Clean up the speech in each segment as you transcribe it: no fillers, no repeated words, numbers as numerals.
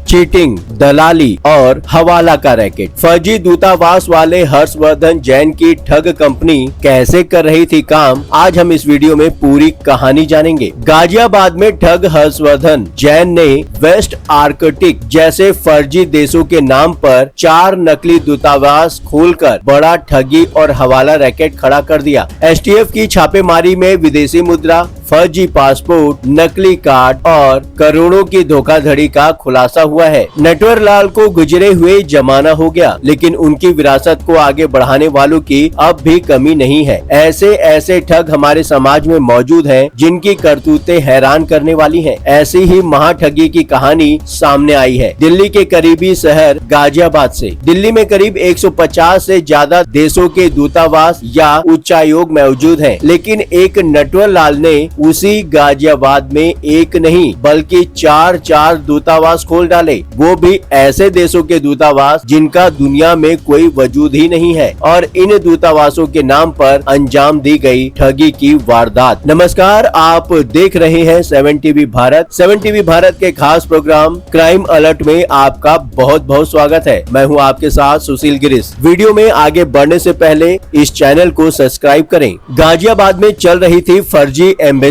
Cheating, दलाली और हवाला का रैकेट। फर्जी दूतावास वाले हर्षवर्धन जैन की ठग कंपनी कैसे कर रही थी काम, आज हम इस वीडियो में पूरी कहानी जानेंगे। गाजियाबाद में ठग हर्षवर्धन जैन ने वेस्ट आर्कटिक जैसे फर्जी देशों के नाम पर 4 नकली दूतावास खोलकर बड़ा ठगी और हवाला रैकेट खड़ा कर दिया। एसटीएफ की छापेमारी में विदेशी मुद्रा, फर्जी पासपोर्ट, नकली कार्ड और करोड़ों की धोखाधड़ी का खुलासा हुआ है। नटवरलाल को गुजरे हुए जमाना हो गया, लेकिन उनकी विरासत को आगे बढ़ाने वालों की अब भी कमी नहीं है। ऐसे ऐसे ठग हमारे समाज में मौजूद हैं, जिनकी करतूतें हैरान करने वाली हैं। ऐसी ही महाठगी की कहानी सामने आई है दिल्ली के करीबी शहर गाजियाबाद से। दिल्ली में करीब 150 से ज्यादा देशों के दूतावास या उच्चायोग मौजूद हैं, लेकिन एक नटवरलाल ने उसी गाजियाबाद में एक नहीं बल्कि 4 दूतावास खोल डाले, वो भी ऐसे देशों के दूतावास जिनका दुनिया में कोई वजूद ही नहीं है, और इन दूतावासों के नाम पर अंजाम दी गई ठगी की वारदात। नमस्कार, आप देख रहे हैं 7 टीवी भारत। 7 टीवी भारत के खास प्रोग्राम क्राइम अलर्ट में आपका बहुत बहुत स्वागत है। मैं हूं आपके साथ सुशील गिरीश। वीडियो में आगे बढ़ने से पहले इस चैनल को सब्सक्राइब करें। गाजियाबाद में चल रही थी फर्जी एम्बेसी।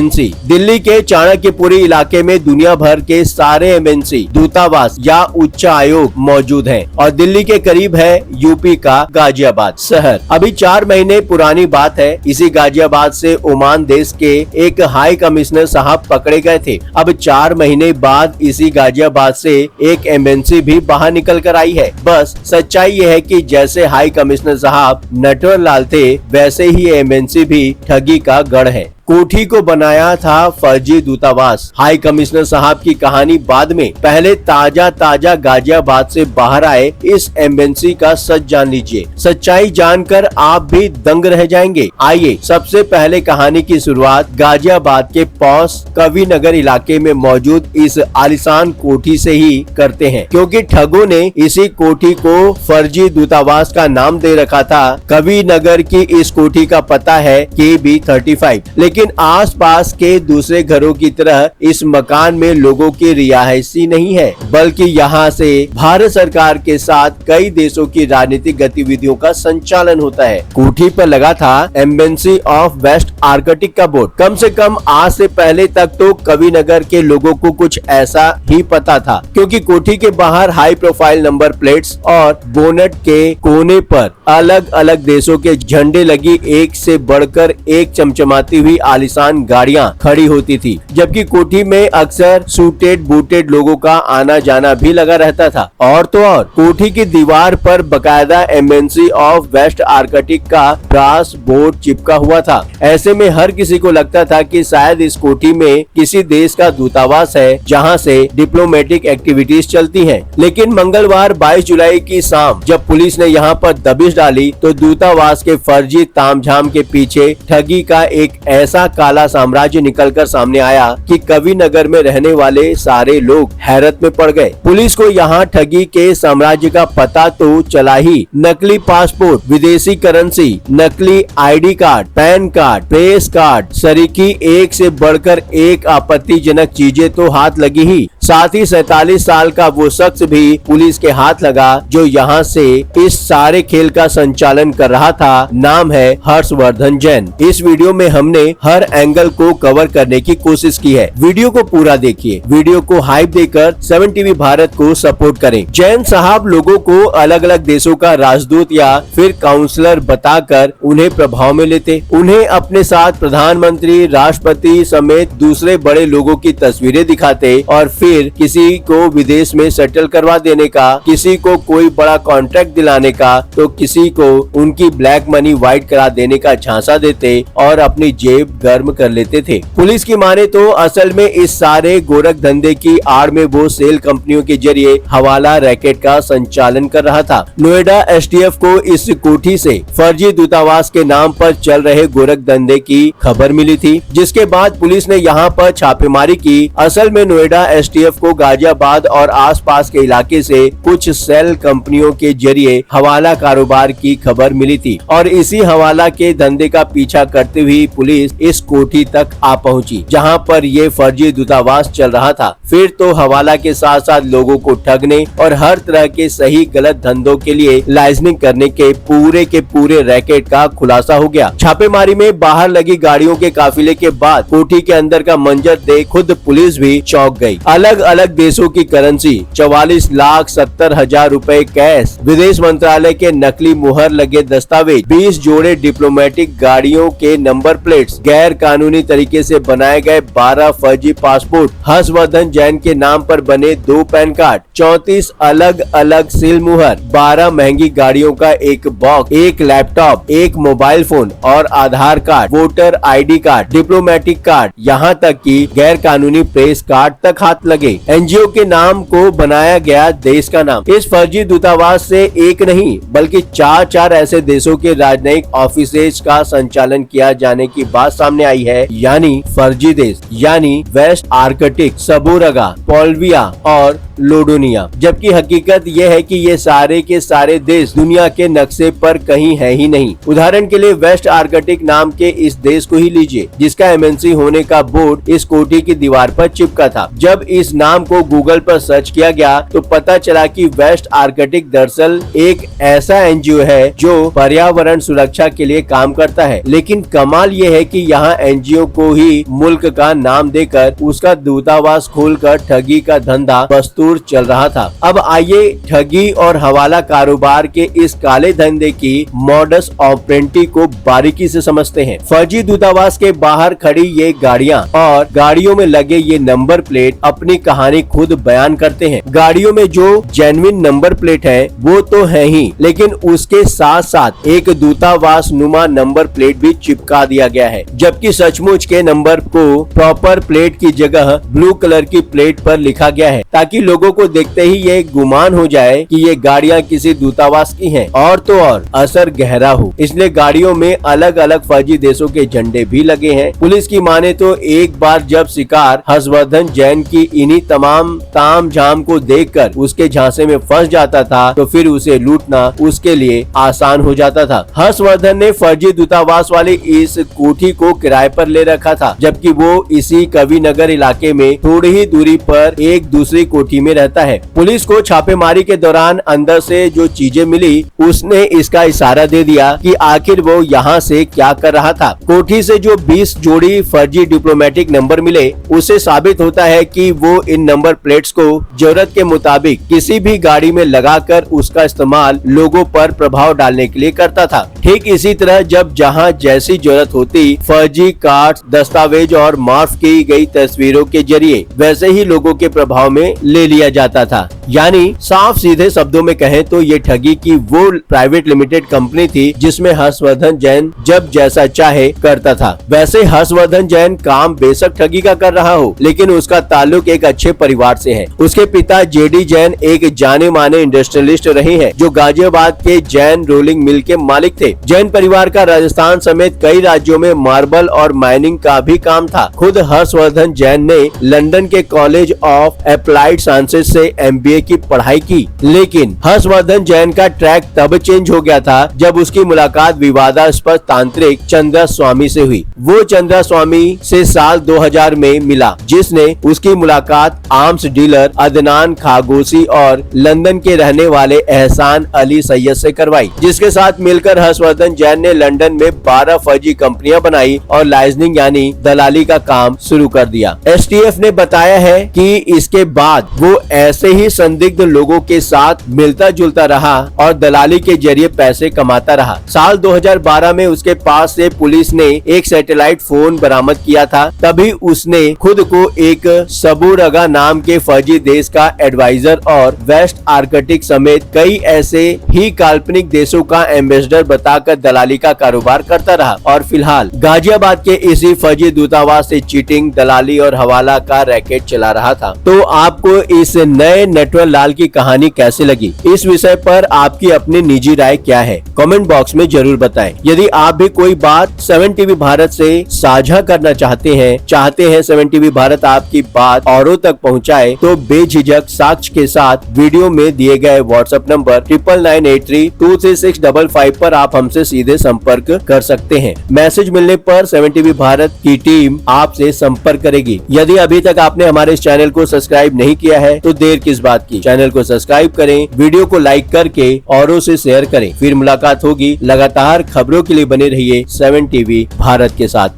दिल्ली के चाणक्यपुरी इलाके में दुनिया भर के सारे एम्बेसी, दूतावास या उच्चायोग मौजूद हैं, और दिल्ली के करीब है यूपी का गाजियाबाद शहर। अभी 4 महीने पुरानी बात है। इसी गाजियाबाद से ओमान देश के एक हाई कमिश्नर साहब पकड़े गए थे। अब 4 महीने बाद इसी गाजियाबाद से एक एम्बेसी भी बाहर निकल कर आई है। बस सच्चाई ये है कि जैसे हाई कमिश्नर साहब नटवरलाल थे, वैसे ही एम्बेसी भी ठगी का गढ़ है। कोठी को बनाया था फर्जी दूतावास। हाई कमिश्नर साहब की कहानी बाद में, पहले ताजा गाजियाबाद से बाहर आए इस एम्बेसी का सच जान लीजिए। सच्चाई जानकर आप भी दंग रह जाएंगे। आइए सबसे पहले कहानी की शुरुआत गाजियाबाद के पॉश कविनगर इलाके में मौजूद इस आलिशान कोठी से ही करते हैं, क्योंकि ठगों ने इसी कोठी को फर्जी दूतावास का नाम दे रखा था। कविनगर की इस कोठी का पता है KB 35, लेकिन आसपास के दूसरे घरों की तरह इस मकान में लोगों की रिहायशी नहीं है, बल्कि यहाँ से भारत सरकार के साथ कई देशों की राजनीतिक गतिविधियों का संचालन होता है। कोठी पर लगा था एम्बेसी ऑफ वेस्ट आर्कटिक का बोर्ड। कम से कम आज से पहले तक तो कविनगर के लोगों को कुछ ऐसा ही पता था, क्योंकि कोठी के बाहर हाई प्रोफाइल नंबर प्लेट्स और बोनेट के कोने पर अलग अलग देशों के झंडे लगी एक से बढ़कर एक चमचमाती हुई आलिशान गाड़ियां खड़ी होती थी, जबकि कोठी में अक्सर सूटेड बूटेड लोगों का आना जाना भी लगा रहता था। और तो और कोठी की दीवार पर बकायदा एम्बेसी ऑफ वेस्ट आर्कटिक का ब्रास बोर्ड चिपका हुआ था। ऐसे में हर किसी को लगता था कि शायद इस कोठी में किसी देश का दूतावास है, जहां से डिप्लोमेटिक एक्टिविटीज चलती हैं। लेकिन मंगलवार 22 जुलाई की शाम जब पुलिस ने यहां पर दबिश डाली, तो दूतावास के फर्जी तामझाम के पीछे ठगी का एक ऐसा काला साम्राज्य निकलकर सामने आया कि कविनगर में रहने वाले सारे लोग हैरत में पड़ गए। पुलिस को यहाँ ठगी के साम्राज्य का पता तो चला ही। नकली पासपोर्ट, विदेशी करेंसी, नकली ID card, PAN card, press card, सरीकी एक से बढ़कर एक आपत्तिजनक चीजें तो हाथ लगी ही। साथ ही 47 साल का वो शख्स भी पुलिस के हाथ लगा, जो यहाँ से इस सारे खेल का संचालन कर रहा था। नाम है हर्षवर्धन जैन। इस वीडियो में हमने हर एंगल को कवर करने की कोशिश की है। वीडियो को पूरा देखिए। वीडियो को हाइप देकर 7 टीवी भारत को सपोर्ट करें। जैन साहब लोगों को अलग अलग देशों का राजदूत या फिर काउंसलर बताकर उन्हें प्रभाव में लेते। उन्हें अपने साथ प्रधानमंत्री, राष्ट्रपति समेत दूसरे बड़े लोगों की तस्वीरें दिखाते, और फिर किसी को विदेश में सेटल करवा देने का, किसी को कोई बड़ा कॉन्ट्रैक्ट दिलाने का, तो किसी को उनकी ब्लैक मनी व्हाइट करा देने का झांसा देते और अपनी जेब गर्म कर लेते थे। पुलिस की माने तो असल में इस सारे गोरख धंधे की आड़ में वो सेल कंपनियों के जरिए हवाला रैकेट का संचालन कर रहा था। नोएडा एसटीएफ को इस कोठी से फर्जी दूतावास के नाम पर चल रहे गोरख धंधे की खबर मिली थी, जिसके बाद पुलिस ने यहाँ पर छापेमारी की। असल में नोएडा एसटीएफ को गाजियाबाद और आसपास के इलाके से कुछ सेल कंपनियों के जरिए हवाला कारोबार की खबर मिली थी, और इसी हवाला के धंधे का पीछा करते हुए पुलिस इस कोठी तक आ पहुंची, जहां पर ये फर्जी दूतावास चल रहा था। फिर तो हवाला के साथ साथ लोगों को ठगने और हर तरह के सही गलत धंधों के लिए लाइसेंसिंग करने के पूरे रैकेट का खुलासा हो गया। छापेमारी में बाहर लगी गाड़ियों के काफिले के बाद कोठी के अंदर का मंजर देख खुद पुलिस भी चौंक गई। अलग अलग देशों की करेंसी, 44,70,000 रुपए कैश, विदेश मंत्रालय के नकली मुहर लगे दस्तावेज, 20 जोड़े डिप्लोमेटिक गाड़ियों के नंबर प्लेट्स, गैर कानूनी तरीके से बनाए गए 12 फर्जी पासपोर्ट, हर्षवर्धन जैन के नाम पर बने 2 पैन कार्ड, 34 अलग अलग सील मुहर, 12 महंगी गाड़ियों का एक बॉक्स, 1 लैपटॉप, 1 मोबाइल फोन और Aadhaar card, voter ID card, diplomatic card, यहाँ तक कि गैर कानूनी प्रेस कार्ड तक हाथ लगे। एनजीओ के नाम को बनाया गया देश का नाम। इस फर्जी दूतावास से एक नहीं बल्कि 4 ऐसे देशों के राजनयिक ऑफिसेज का संचालन किया जाने की बात सामने आई है, यानी फर्जी देश, यानी वेस्ट आर्कटिक, सबोरगा, पोल्विया और लोडोनिया। जबकि हकीकत यह है कि ये सारे के सारे देश दुनिया के नक्शे पर कहीं है ही नहीं। उदाहरण के लिए वेस्ट आर्कटिक नाम के इस देश को ही लीजिए, जिसका MNC होने का बोर्ड इस कोठी की दीवार पर चिपका था। जब इस नाम को गूगल पर सर्च किया गया तो पता चला कि वेस्ट आर्कटिक दरअसल एक ऐसा NGO है जो पर्यावरण सुरक्षा के लिए काम करता है। लेकिन कमाल ये है कि यहाँ NGO को ही मुल्क का नाम देकर उसका दूतावास खोलकर ठगी का धंधा बस्तूर चल रहा था। अब आइए ठगी और हवाला कारोबार के इस काले धंधे की मॉडस ऑपरेंडी को बारीकी से समझते हैं। फर्जी दूतावास के बाहर खड़ी ये गाड़ियां और गाड़ियों में लगे ये नंबर प्लेट अपनी कहानी खुद बयान करते हैं। गाड़ियों में जो जेन्युइन नंबर प्लेट है वो तो है ही, लेकिन उसके साथ साथ एक दूतावास नुमा नंबर प्लेट भी चिपका दिया गया है, जबकि सचमुच के नंबर को प्रॉपर प्लेट की जगह ब्लू कलर की प्लेट पर लिखा गया है, ताकि लोगों को देखते ही ये गुमान हो जाए कि ये गाड़ियां किसी दूतावास की हैं। और तो और असर गहरा हो, इसलिए गाड़ियों में अलग अलग फर्जी देशों के झंडे भी लगे हैं। पुलिस की माने तो एक बार जब शिकार हर्षवर्धन जैन की इन्हीं तमाम ताम झाम को देखकर उसके झांसे में फंस जाता था तो फिर उसे लूटना उसके लिए आसान हो जाता था। हर्षवर्धन ने फर्जी दूतावास वाली इस कोठी को किराए पर ले रखा था, जबकि वो इसी कविनगर इलाके में थोड़ी ही दूरी पर एक दूसरी कोठी में रहता है। पुलिस को छापेमारी के दौरान अंदर से जो चीजें मिली उसने इसका इशारा दे दिया कि आखिर वो यहाँ से क्या कर रहा था। कोठी से जो 20 जोड़ी फर्जी डिप्लोमेटिक नंबर मिले उससे साबित होता है कि वो इन नंबर प्लेट्स को जरूरत के मुताबिक किसी भी गाड़ी में लगाकर उसका इस्तेमाल लोगों पर प्रभाव डालने के लिए करता था। ठीक इसी तरह जब जहाँ जैसी जरूरत होती फर्जी कार्ड, दस्तावेज और मार्फ की गई तस्वीरों के जरिए वैसे ही लोगों के प्रभाव में ले लिया जाता था। यानी साफ सीधे शब्दों में कहें तो ये ठगी की वो प्राइवेट लिमिटेड कंपनी थी जिसमें हर्षवर्धन जैन जब जैसा चाहे करता था। वैसे हर्षवर्धन जैन काम बेशक ठगी का कर रहा हो, लेकिन उसका ताल्लुक एक अच्छे परिवार से है। उसके पिता JD जैन एक जाने माने इंडस्ट्रियलिस्ट रहे हैं जो गाजियाबाद के जैन रोलिंग मिल के मालिक थे। जैन परिवार का राजस्थान समेत कई राज्यों में मार्बल और माइनिंग का भी काम था। खुद हर्षवर्धन जैन ने लंदन के कॉलेज ऑफ अप्लाइड साइंसेज से MBA की पढ़ाई की, लेकिन हर्षवर्धन जैन का ट्रैक तब चेंज हो गया था जब उसकी मुलाकात विवादास्पद तांत्रिक चंद्रा स्वामी से हुई। वो चंद्रा स्वामी से साल 2000 में मिला, जिसने उसकी मुलाकात आर्म्स डीलर अदनान खागोसी और लंदन के रहने वाले एहसान अली सैयद से करवाई, जिसके साथ मिलकर हर्षवर्धन जैन ने लंदन में 12 फर्जी कंपनियां बनाई और लाइसेंसिंग यानी दलाली का काम शुरू कर दिया। STF ने बताया है कि इसके बाद वो ऐसे ही संदिग्ध लोगों के साथ मिलता जुलता रहा और दलाली के जरिए पैसे कमाता रहा। साल 2012 में उसके पास से पुलिस ने एक सैटेलाइट फोन बरामद किया था। तभी उसने खुद को एक सबोरगा नाम के फर्जी देश का एडवाइजर और वेस्ट आर्कटिक समेत कई ऐसे ही काल्पनिक देशों का एम्बेसडर बताकर दलाली का कारोबार करता रहा और फिलहाल गाजियाबाद के इसी फर्जी दूतावास से चीटिंग, दलाली और हवाला का रैकेट चला रहा था। तो आपको इस नए नटवर लाल की कहानी कैसे लगी, इस विषय पर आपकी अपनी निजी राय क्या है, कमेंट बॉक्स में जरूर बताएं। यदि आप भी कोई बात 7 टीवी भारत से साझा करना चाहते हैं 7 टीवी भारत आपकी बात औरों तक पहुंचाए, तो बेझिझक साक्ष्य के साथ वीडियो में दिए गए व्हाट्सएप नंबर 9993236555 पर आप हमसे सीधे संपर्क कर सकते हैं। मैसेज मिलने पर 7 टीवी भारत की टीम आपसे संपर्क करेगी। यदि अभी तक आपने हमारे इस चैनल को सब्सक्राइब नहीं किया है तो देर किस बात की, चैनल को सब्सक्राइब करें, वीडियो को लाइक करके औरों से शेयर करें। फिर मुलाकात होगी। लगातार खबरों के लिए बने रहिए 7 टीवी भारत के साथ।